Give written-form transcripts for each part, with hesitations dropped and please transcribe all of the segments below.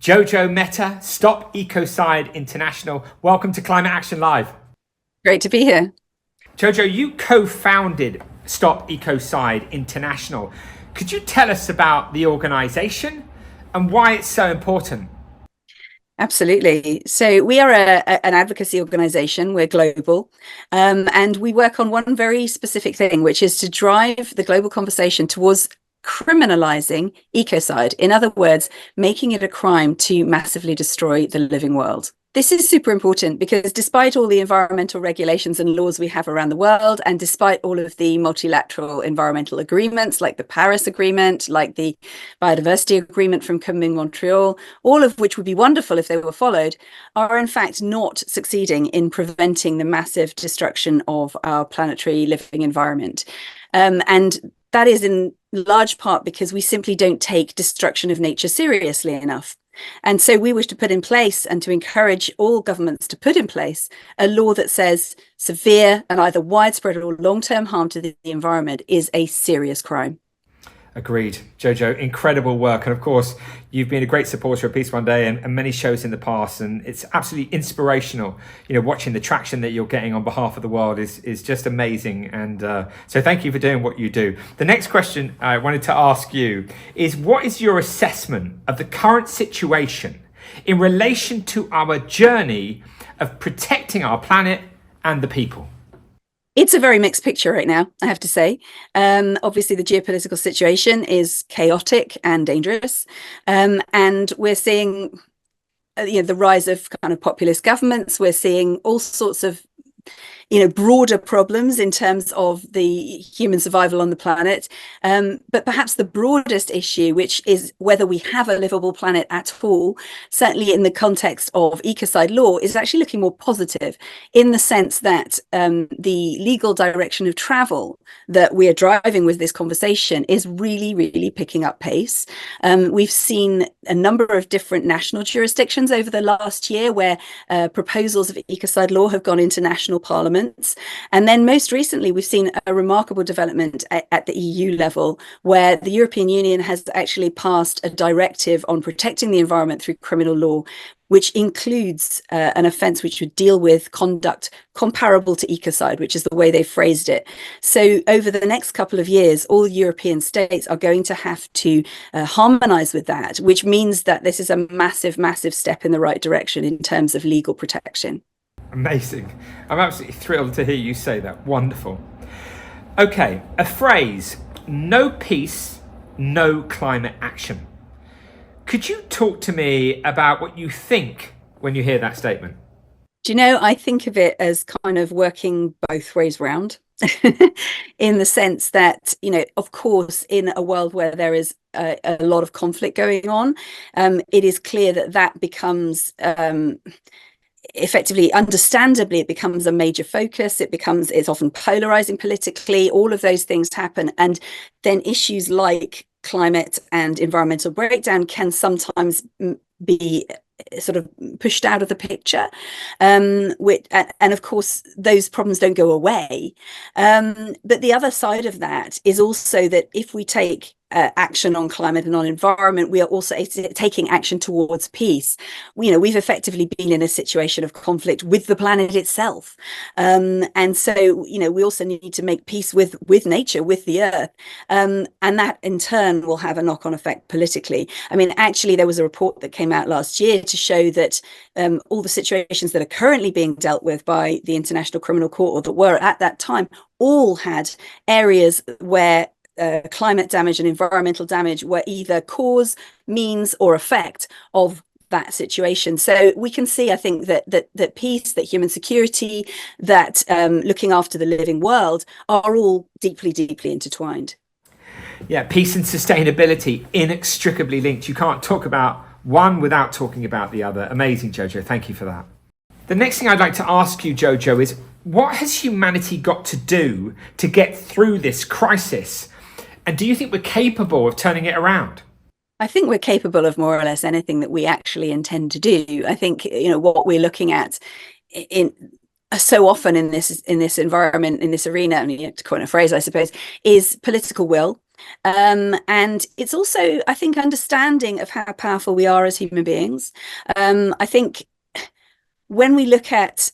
Jojo, Mehta, Stop Ecocide International. Welcome to Climate Action Live. Great to be here. Jojo, you co-founded Stop Ecocide International. Could you tell us about the organization and why it's so important? Absolutely. So we are an advocacy organization. We're global, and we work on one very specific thing, which is to drive the global conversation towards criminalizing ecocide. In other words, making it a crime to massively destroy the living world. This is super important because despite all the environmental regulations and laws we have around the world, and despite all of the multilateral environmental agreements like the Paris Agreement, like the Biodiversity Agreement from Kunming-Montreal, all of which would be wonderful if they were followed, are in fact not succeeding in preventing the massive destruction of our planetary living environment. And that is in large part because we simply don't take destruction of nature seriously enough. And so we wish to put in place and to encourage all governments to put in place a law that says severe and either widespread or long-term harm to the environment is a serious crime. Agreed. Jojo, incredible work. And of course, you've been a great supporter of Peace One Day and many shows in the past. And it's absolutely inspirational. You know, watching the traction that you're getting on behalf of the world is just amazing. And so thank you for doing what you do. The next question I wanted to ask you is, what is your assessment of the current situation in relation to our journey of protecting our planet and the people? It's a very mixed picture right now, I have to say. Obviously, the geopolitical situation is chaotic and dangerous. And we're seeing the rise of kind of populist governments. We're seeing all sorts of broader problems in terms of the human survival on the planet. But perhaps the broadest issue, which is whether we have a livable planet at all, certainly in the context of ecocide law, is actually looking more positive in the sense that the legal direction of travel that we are driving with this conversation is really, really picking up pace. We've seen a number of different national jurisdictions over the last year where proposals of ecocide law have gone into national parliament. And then most recently, we've seen a remarkable development at the EU level, where the European Union has actually passed a directive on protecting the environment through criminal law, which includes an offence which would deal with conduct comparable to ecocide, which is the way they phrased it. So over the next couple of years, all European states are going to have to harmonise with that, which means that this is a massive, massive step in the right direction in terms of legal protection. Amazing. I'm absolutely thrilled to hear you say that. Wonderful. Okay, a phrase, no peace, no climate action. Could you talk to me about what you think when you hear that statement? Do you know, I think of it as kind of working both ways round in the sense that, of course, in a world where there is a lot of conflict going on, it is clear that becomes effectively, understandably, it becomes a major focus. It's often polarizing politically. All of those things happen. And then issues like climate and environmental breakdown can sometimes be sort of pushed out of the picture. And of course, those problems don't go away. But the other side of that is also that if we take action on climate and on environment, we are also taking action towards peace. We've effectively been in a situation of conflict with the planet itself. And so, we also need to make peace with nature, with the earth. And that in turn will have a knock-on effect politically. I mean, actually, there was a report that came out last year to show that all the situations that are currently being dealt with by the International Criminal Court, or that were at that time, all had areas where climate damage and environmental damage were either cause, means, or effect of that situation. So we can see, I think, that peace, that human security, that looking after the living world are all deeply, deeply intertwined. Yeah, peace and sustainability inextricably linked. You can't talk about one without talking about the other. Amazing, Jojo. Thank you for that. The next thing I'd like to ask you, Jojo, is what has humanity got to do to get through this crisis? And do you think we're capable of turning it around? I think we're capable of more or less anything that we actually intend to do. I think, what we're looking at in so often in this environment, in this arena, I mean, to coin a phrase, I suppose, is political will. And it's also, I think, understanding of how powerful we are as human beings. I think when we look at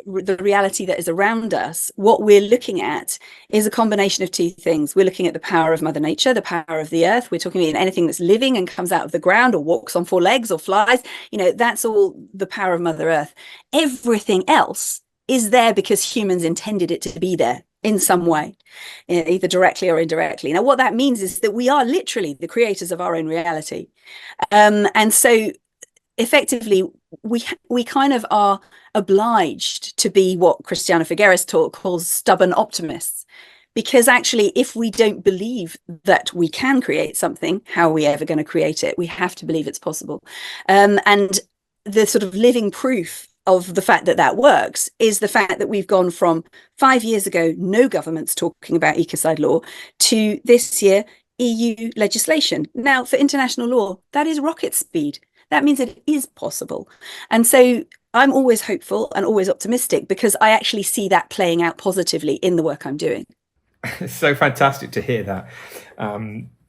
the reality that is around us, what we're looking at is a combination of two things. We're looking at the power of Mother Nature, the power of the earth. We're talking about anything that's living and comes out of the ground or walks on four legs or flies. That's all the power of Mother Earth. Everything else is there because humans intended it to be there in some way, either directly or indirectly. Now, what that means is that we are literally the creators of our own reality. And so effectively, we kind of are obliged to be what Christiana Figueres calls stubborn optimists. Because actually, if we don't believe that we can create something, how are we ever going to create it? We have to believe it's possible. And the sort of living proof of the fact that that works is the fact that we've gone from 5 years ago, no governments talking about ecocide law, to this year, EU legislation. Now, for international law, that is rocket speed. That means it is possible. And so I'm always hopeful and always optimistic because I actually see that playing out positively in the work I'm doing. It's so fantastic to hear that.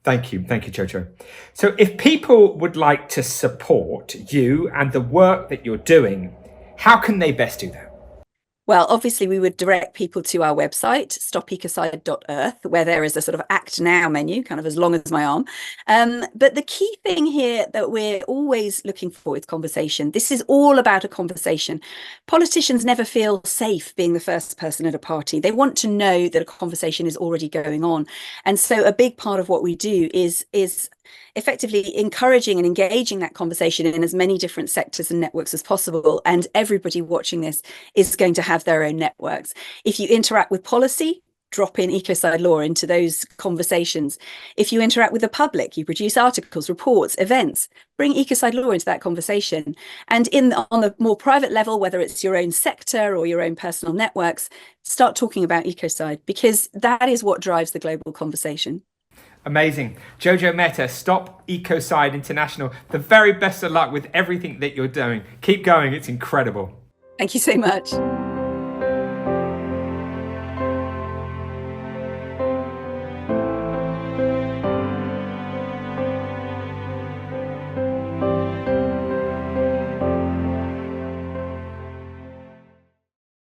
Thank you, Jojo. So if people would like to support you and the work that you're doing, how can they best do that? Well, obviously, we would direct people to our website, stopecocide.earth, where there is a sort of act now menu, kind of as long as my arm. But the key thing here that we're always looking for is conversation. This is all about a conversation. Politicians never feel safe being the first person at a party. They want to know that a conversation is already going on. And so a big part of what we do is effectively encouraging and engaging that conversation in as many different sectors and networks as possible. And everybody watching this is going to have their own networks. If you interact with policy, drop in ecocide law into those conversations. If you interact with the public, you produce articles, reports, events, bring ecocide law into that conversation. And on a more private level, whether it's your own sector or your own personal networks, start talking about ecocide, because that is what drives the global conversation. Amazing. Jojo Mehta, Stop Ecocide International. The very best of luck with everything that you're doing. Keep going. It's incredible. Thank you so much.